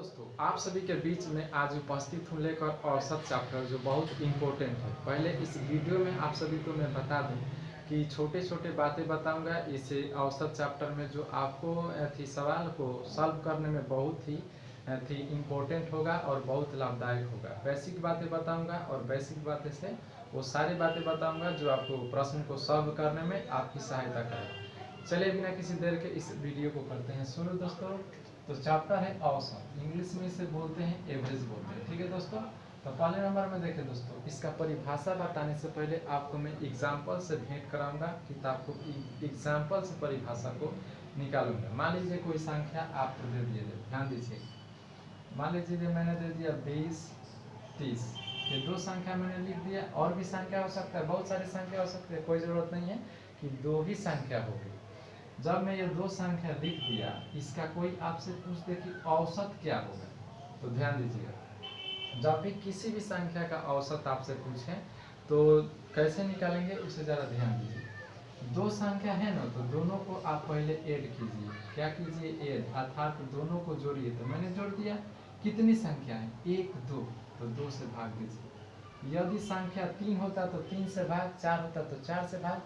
दोस्तों, आप सभी के बीच में आज उपस्थित हूँ लेकर औसत चैप्टर जो बहुत इम्पोर्टेंट है। पहले इस वीडियो में आप सभी को मैं बता दूं कि छोटे छोटे बातें बताऊंगा इस औसत चैप्टर में जो आपको सवाल को सॉल्व करने में बहुत ही इम्पोर्टेंट होगा और बहुत लाभदायक होगा। बेसिक बातें बताऊंगा और बेसिक बातें से वो सारी बातें बताऊंगा जो आपको प्रश्न को सॉल्व करने में आपकी सहायता करेगा। चलिए बिना किसी देर के इस वीडियो को करते हैं शुरू दोस्तों। तो चैप्टर है औसत, इंग्लिश में इसे बोलते हैं एवरेज बोलते हैं। ठीक है दोस्तों, तो पहले नंबर में देखें दोस्तों, इसका परिभाषा बताने से पहले आपको मैं एग्जाम्पल से भेंट कराऊंगा कि आपको एग्जाम्पल से परिभाषा को निकालूंगा। मान लीजिए कोई संख्या आपको दे दिए, ध्यान दीजिए। मान लीजिए मैंने दे दिया 20, 30, ये दो संख्या मैंने लिख दिया। और भी संख्या हो सकता है, बहुत सारी संख्या हो सकती है, कोई जरूरत नहीं है कि दो ही संख्या होगी। जब मैं ये दो संख्या लिख दिया, इसका कोई आपसे पूछ दे कि औसत क्या होगा, तो ध्यान दीजिएगा। जब भी किसी भी संख्या का औसत आपसे पूछें तो कैसे निकालेंगे उसे ज़रा ध्यान दीजिए। दो संख्या है ना, तो दोनों को आप पहले ऐड कीजिए। क्या कीजिए? ऐड, अर्थात दोनों को जोड़िए। तो मैंने जोड़ दिया। कितनी संख्या है? 1, 2, तो 2 से भाग दीजिए। यदि संख्या 3 होता तो 3 से भाग, 4 होता तो 4 से भाग।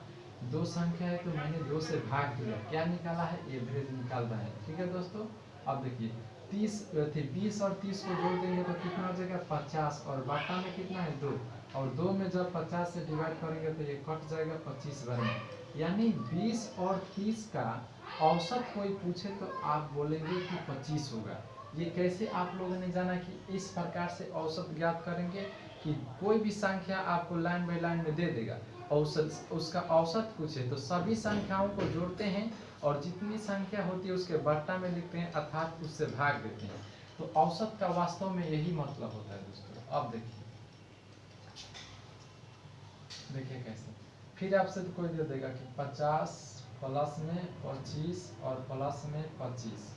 दो संख्या है तो मैंने 2 से भाग दिया। क्या निकाला है? एवरेज निकाल रहे हैं। ठीक है दोस्तों, अब देखिए 20 और 30 को जोड़ देंगे तो कितना हो जाएगा? 50। और बाटा में कितना है? 2। और 2 में जब 50 से डिवाइड करेंगे तो ये कट जाएगा 25 बार में। यानी 20 और 30 का औसत कोई पूछे तो आप बोलेंगे कि 25 होगा। ये कैसे आप लोगों ने जाना कि इस प्रकार से औसत ज्ञात करेंगे कि कोई भी संख्या आपको लाइन बाई लाइन में दे देगा, औसत उसका औसत पूछे तो सभी संख्याओं को जोड़ते हैं और जितनी संख्या होती है उसके बट्टा में लिखते हैं, अर्थात उससे भाग देते हैं। तो औसत का वास्तव में यही मतलब होता है दोस्तों। अब देखिए कैसे। फिर आपसे तो कोई दे देगा कि 50 प्लस में 25 और प्लस में 25।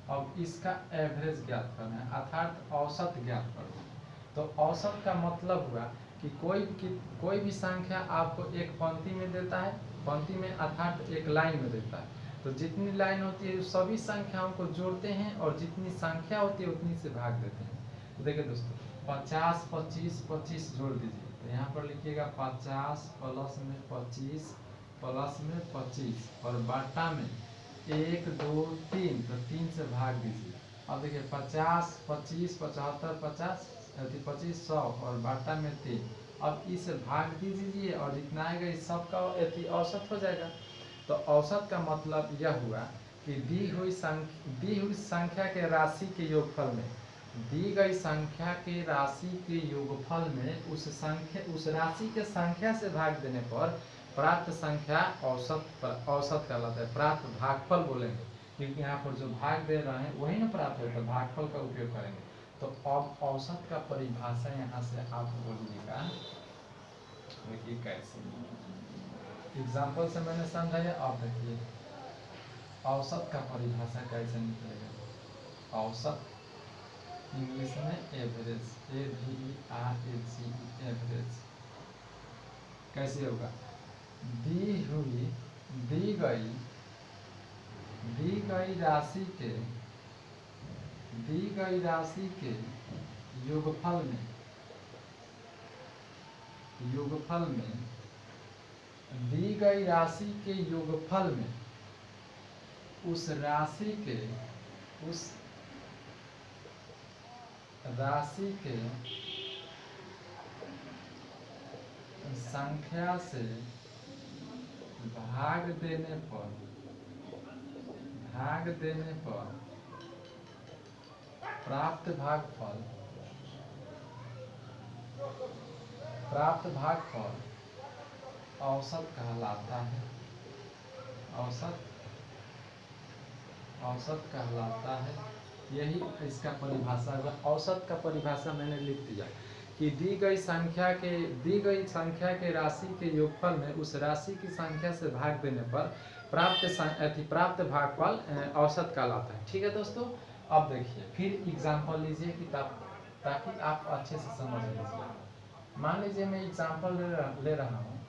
अब इसका एवरेज ज्ञात करना है, अर्थात औसत ज्ञात करना है। तो औसत का मतलब हुआ कि कोई भी संख्या आपको एक पंक्ति में देता है, पंक्ति में अर्थात एक लाइन में देता है। तो जितनी लाइन होती है सभी संख्याओं को जोड़ते हैं और जितनी संख्या होती है उतनी से भाग देते हैं। तो देखिए दोस्तों, 50, 25, 25 जोड़ दीजिए। तो यहाँ पर लिखिएगा 50 प्लस में 25 प्लस में 25 और बाटा में 1, 2, 3, तो 3 से भाग दीजिए। अब देखिए 50, 25, 75, 50, 25, 100 और बाटा में 3। अब इसे भाग दीजिए और जितना आएगा इस सब का औसत हो जाएगा। तो औसत का मतलब यह हुआ कि दी हुई संख्या के राशि के योगफल में, दी गई संख्या के राशि के योगफल में उस राशि के संख्या से भाग देने पर प्राप्त संख्या औसत कहलाता है। प्राप्त भागफल बोलेंगे क्योंकि यहाँ पर जो भाग दे रहे हैं वही ना प्राप्त होगा, भागफल का उपयोग करेंगे। तो अब औसत का परिभाषा यहाँ से आप बोलिएगा। देखिए कैसे एग्जाम्पल से मैंने समझाया। अब देखिए औसत का परिभाषा कैसे निकलेगा। औसत इंग्लिश में एवरेज, AVERAGE, एवरेज कैसे होगा? दी गई राशि के योगफल में दी गई राशि के योगफल में उस राशि के संख्या से भाग देने पर प्राप्त भागफल औसत कहलाता है। औसत कहलाता है। यही इसका परिभाषा हुआ। औसत का परिभाषा मैंने लिख दिया कि दी गई संख्या के राशि के योगफल में उस राशि की संख्या से भाग देने पर प्राप्त भागफल औसत कहलाता है। ठीक है दोस्तों, अब देखिए फिर एग्जाम्पल लीजिए कि ताकि आप अच्छे से समझ लीजिए। मान लीजिए मैं एग्जाम्पल ले रहा हूँ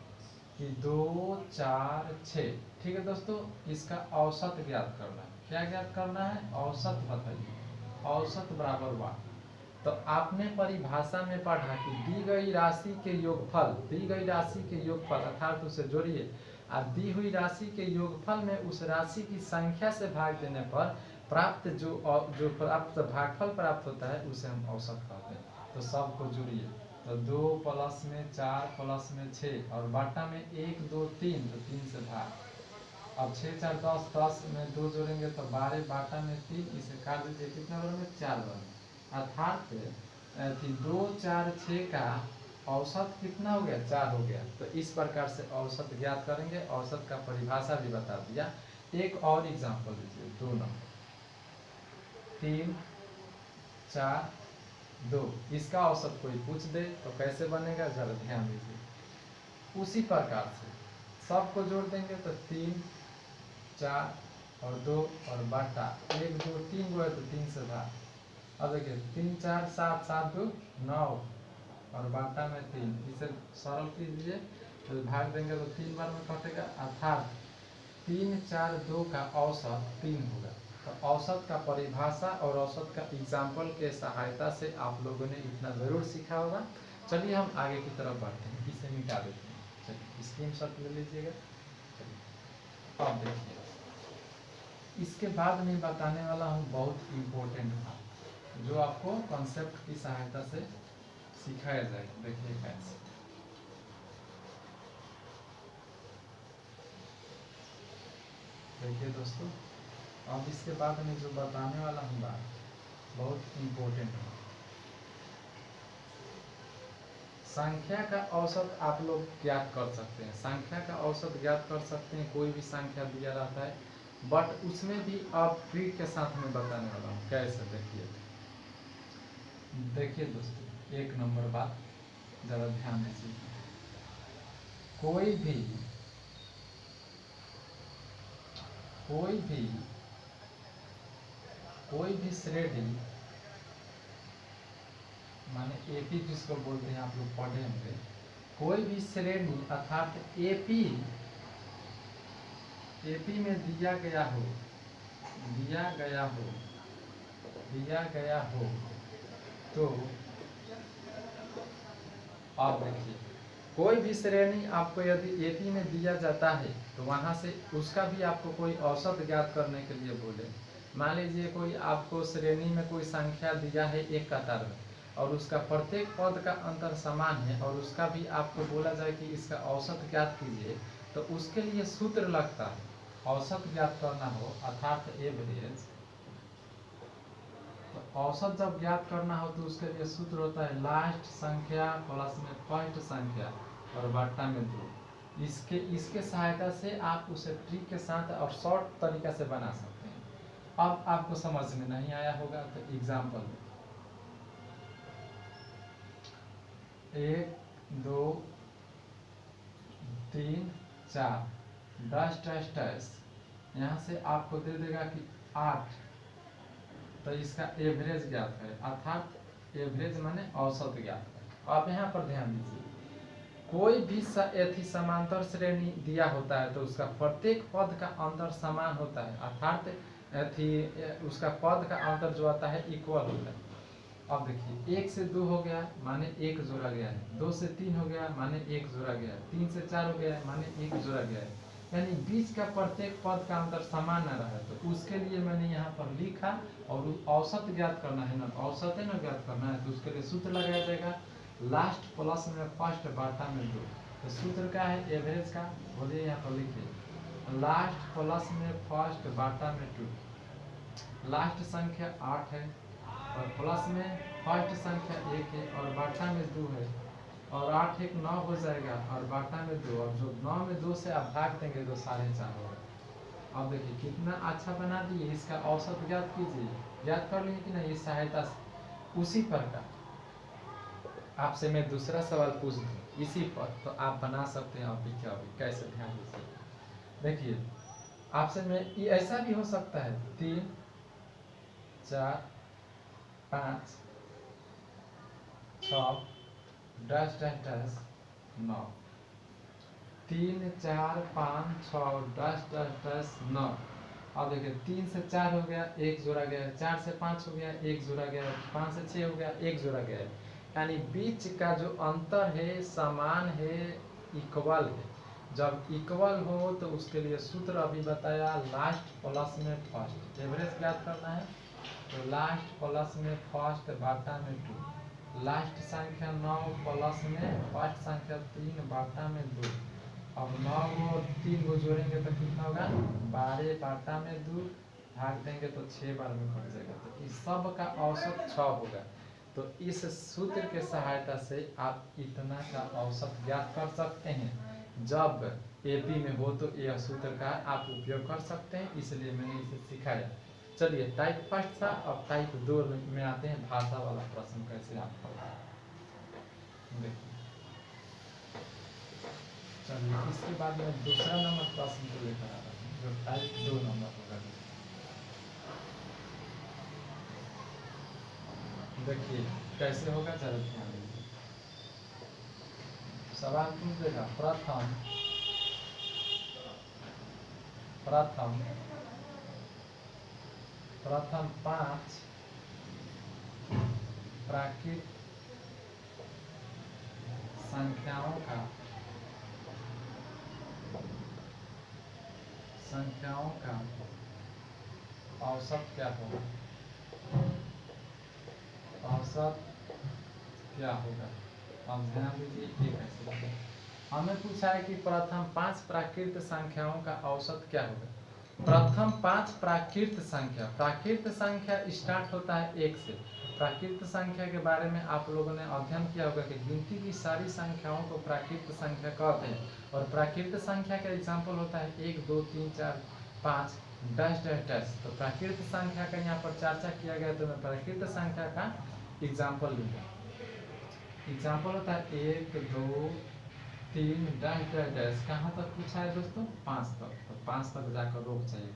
कि 2, 4, 6। ठीक है दोस्तों, इसका औसत ज्ञात करना है। क्या ज्ञात करना है? औसत बताइए। औसत बराबर वाट। तो आपने परिभाषा में पढ़ा कि दी गई राशि के योगफल अर्थात उसे जोड़िए, और दी हुई राशि के योगफल में उस राशि की संख्या से भाग देने पर प्राप्त जो प्राप्त भागफल प्राप्त होता है उसे हम औसत कहते हैं। तो सबको जोड़िए, तो 2 प्लस में 4 प्लस में 6 और बाटा में 1 2 3, तो 3 से भाग। अब 6 4 10, 10 में 2 जोड़ेंगे तो 12, बाटा में 3, इसे काट दीजिए, कितना बार में 4 बार। अर्थात 2 4 6 का औसत कितना हो गया, 4 हो गया। तो इस प्रकार से औसत ज्ञात करेंगे। औसत का परिभाषा भी बता दिया। एक और एग्जांपल दीजिए, 2 नंबर 3 4 2, इसका औसत कोई पूछ दे तो कैसे बनेगा, जरा ध्यान दीजिए। उसी प्रकार से सबको जोड़ देंगे तो 3 4 और 2 और बाटा 1 2 3 गो है तो 3 से भाग। अब देखिए 3 4 7 7 2 9 और बाटा में 3, इसे सरल कीजिए तो भाग देंगे तो 3 बार में कटेगा, अर्थात 3 4 2 का औसत 3 होगा। तो औसत का परिभाषा और औसत का एग्जाम्पल के सहायता से आप लोगों ने इतना ज़रूर सीखा होगा। चलिए हम आगे की तरफ बढ़ते हैं, इसे मिटा देते हैं। चलिए स्क्रीनशॉट ले लीजिएगा। चलिए अब देखिए, इसके बाद मैं बताने वाला हूँ बहुत इम्पोर्टेंट था, जो आपको कॉन्सेप्ट की सहायता से सिखाया जाएगा। देखिए कैसे, देखिए दोस्तों, अब इसके बाद मैं जो बताने वाला हूँ बात बहुत इम्पोर्टेंट है। संख्या का औसत आप लोग ज्ञात कर सकते हैं, संख्या का औसत ज्ञात कर सकते हैं, कोई भी संख्या दिया रहता है, बट उसमें भी आप ट्रिक के साथ में बताने वाला हूँ कैसे। देखिए दोस्तों, एक नंबर बात जरा ध्यान दीजिए। कोई भी श्रेणी, माने एपी जिसको बोलते हैं, आप लोग पढ़े होंगे। कोई भी श्रेणी अर्थात एपी में दिया गया हो तो आप देखिए, कोई भी श्रेणी आपको यदि एपी में दिया जाता है तो वहां से उसका भी आपको कोई औसत ज्ञात करने के लिए बोले। मान लीजिए कोई आपको श्रेणी में कोई संख्या दिया है एक कतार में, और उसका प्रत्येक पद का अंतर समान है, और उसका भी आपको बोला जाए कि इसका औसत ज्ञात कीजिए, तो उसके लिए सूत्र लगता है। औसत ज्ञात करना हो अर्थात एवरेज, तो औसत जब ज्ञात करना हो तो उसके लिए सूत्र होता है लास्ट संख्या प्लस में फर्स्ट संख्या और बाटा में 2। इसके सहायता से आप उसे ट्रिक के साथ और शॉर्ट तरीका से बना सकते हैं। अब आपको समझ में नहीं आया होगा तो एग्जाम्पल 1 2 3 4 डैश डैश डैश, यहाँ से आपको दे देगा कि 8, तो इसका एवरेज ज्ञात है, अर्थात एवरेज माने औसत ज्ञात है। अब यहाँ पर ध्यान दीजिए, कोई भी समांतर श्रेणी दिया होता है तो उसका प्रत्येक पद का अंतर समान होता है, अर्थात उसका पद का अंतर जो आता है इक्वल होता है। अब देखिए 1 से 2 हो गया माने 1 जोड़ा गया है, 2 से 3 हो गया माने 1 जोड़ा गया है, 3 से 4 हो गया है माने 1 जोड़ा गया है, यानी बीच का प्रत्येक पद का अंतर समान न रहा। तो उसके लिए मैंने यहाँ पर लिखा, और औसत ज्ञात करना है ना, औसत है ना ज्ञात करना है, तो उसके लिए सूत्र लगाया जाएगा लास्ट प्लस में फर्स्ट बाटा में 2। तो सूत्र क्या है एवरेज का, बोलिए यहाँ पर लिखिए लास्ट प्लस में फर्स्ट बाटा में 2। लास्ट संख्या 8 है और प्लस में फर्स्ट संख्या 1 है और बाटा में 2 है, और 8 1 9 हो जाएगा और बाटा में 2, और जो 9 में 2 से आप भाग देंगे तो 4.5 होगा। अब देखिए कितना अच्छा बना दिए। इसका औसत ज्ञात कीजिए, ज्ञात कर लिए कि नहीं इस सहायता से। उसी प्रकार आपसे मैं दूसरा सवाल पूछ दूँ इसी पर, तो आप बना सकते हैं अभी क्या अभी। कैसे, ध्यान दीजिए। देखिए आपसे मैं ये ऐसा भी हो सकता है 3 4 5 6 dash dash dash 9, 3 4 5 6 dash dash dash 9, अब देखिए 3 से 4 हो गया, एक जोड़ा गया है, 4 से 5 हो गया, एक जोड़ा गया है, 5 से 6 हो गया, एक जोड़ा गया है। यानी बीच का जो अंतर है समान है, इक्वल है। जब इक्वल हो तो उसके लिए सूत्र अभी बताया, लास्ट प्लस में फर्स्ट, एवरेज ज्ञात करना है। तो लास्ट प्लस में फर्स्ट बाटा में 2, लास्ट संख्या 9 प्लस में फर्स्ट संख्या 3 बाटा में 2। अब 9 को 3 को जोड़ेंगे तो कितना होगा, 12 बाटा में 2, भाग देंगे तो 6 बार में कट जाएगा, तो इस सब का औसत 6 होगा। तो इस सूत्र के सहायता से आप इतना का औसत ज्ञात कर सकते हैं। जब एपी में हो तो यह सूत्र का आप उपयोग कर सकते हैं, इसलिए मैंने इसे सिखाया। चलिए टाइप फर्स्ट था, अब टाइप 2 में आते हैं, भाषा वाला प्रश्न कैसे आप पढ़ें। देखिए चलिए इसके बाद में दूसरा नंबर प्रश्न को लेकर आ रहा हूँ, जो टाइप 2 नंबर होगा। देखिए कैसे होगा, चलो ध्यान दीजिए। सवाल पूछेगा, प्रथम प्रथम 5 प्राकृत संख्याओं का औसत क्या होगा, औसत क्या होगा। अब ध्यान दीजिए, ये कैसे हमें पूछा है कि प्रथम 5 प्राकृत संख्याओं का औसत क्या होगा। प्रथम 5 प्राकृत संख्या स्टार्ट होता है 1 से। प्राकृत संख्या के बारे में आप लोगों ने अध्ययन किया होगा कि गिनती की सारी संख्याओं को प्राकृत संख्या कहते हैं। और प्राकृत संख्या का एग्जाम्पल होता है 1 2 3 4 5 डैश डैश डैश। तो प्राकृत संख्या का यहाँ पर चर्चा किया गया, तो मैं प्राकृत संख्या का एग्जाम्पल लूँगा। एग्जाम्पल होता है 1 2 3 डैश डैश डैश। कहाँ तक पूछा है दोस्तों, 5 तक। तो 5 तक जाकर रोक चाहिए।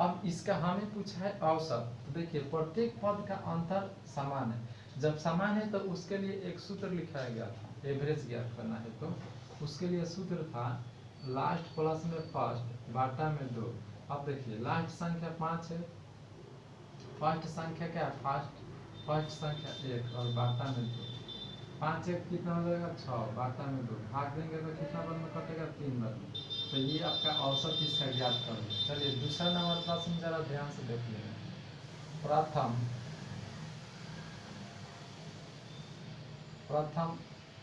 अब इसका हमें पूछा है औसत। तो देखिए प्रत्येक पद का अंतर समान है। जब समान है तो उसके लिए एक सूत्र लिखाया गया था, एवरेज ज्ञात करना है। तो उसके लिए सूत्र था लास्ट प्लस में फर्स्ट बाटा में 2। अब देखिए लास्ट संख्या 5 है, फर्स्ट संख्या क्या है, फर्स्ट संख्या 1 और बाटा में 2। 5 1 कितना हो जाएगा, 6, बाटा में 2, भाग देंगे तो कितना बार में कटेगा, 3 बार में। तो ये आपका औसत इसका ज्ञात कर लो। चलिए दूसरा नंबर प्रश्न जरा ध्यान से देखिए। प्रथम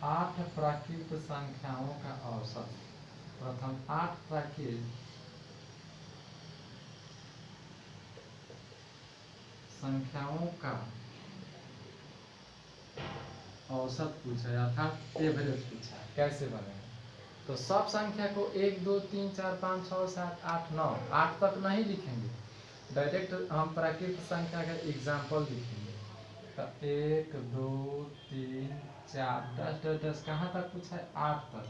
8 प्राकृत संख्याओं का औसत, प्रथम 8 प्राकृत संख्याओं का औसत पूछा है, अर्थात एवरेज पूछा है। कैसे बनेगा, तो सब संख्या को 1 2 3 4 5 6 7 8 9, 8 तक नहीं लिखेंगे, डायरेक्ट हम प्राकृत संख्या का एग्जाम्पल लिखेंगे। तो 1 2 3 4 10 10 10 कहाँ तक पूछा है, 8 तक।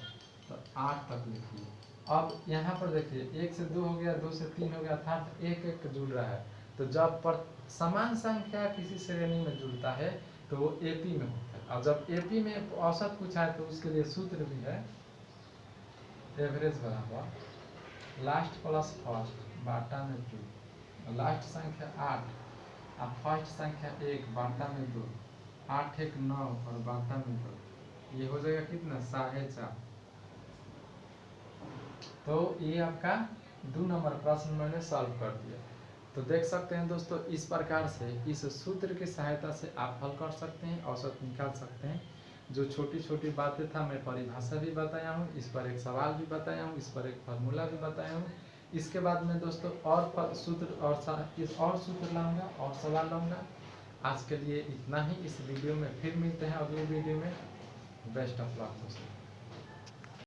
तो 8 तक लिखिए। अब यहाँ पर देखिए 1 से 2 हो गया, 2 से 3 हो गया, अर्थात 1 1 जुड़ रहा है। तो जब पर समान संख्या किसी श्रेणी में जुड़ता है तो वो एपी में होता है। और जब एपी में औसत पूछा है तो उसके लिए सूत्र भी है, एवरेज बराबर लास्ट प्लस फर्स्ट बाटा में 2। लास्ट संख्या 8 और फर्स्ट संख्या 1 बाटा में 2, 8 1 9 और बाटा में 2। ये हो जाएगा कितना, 4.5। तो ये आपका 2 नंबर प्रश्न मैंने सॉल्व कर दिया। तो देख सकते हैं दोस्तों, इस प्रकार से इस सूत्र की सहायता से आप हल कर सकते हैं, औसत निकाल सकते हैं। जो छोटी छोटी बातें था मैं परिभाषा भी बताया हूँ, इस पर एक सवाल भी बताया हूँ, इस पर एक फार्मूला भी बताया हूँ। इसके बाद में दोस्तों और सूत्र और सूत्र लाऊंगा और सवाल लाऊंगा। आज के लिए इतना ही। इस वीडियो में फिर मिलते हैं अगले वीडियो में। बेस्ट ऑफ लक दोस्तों।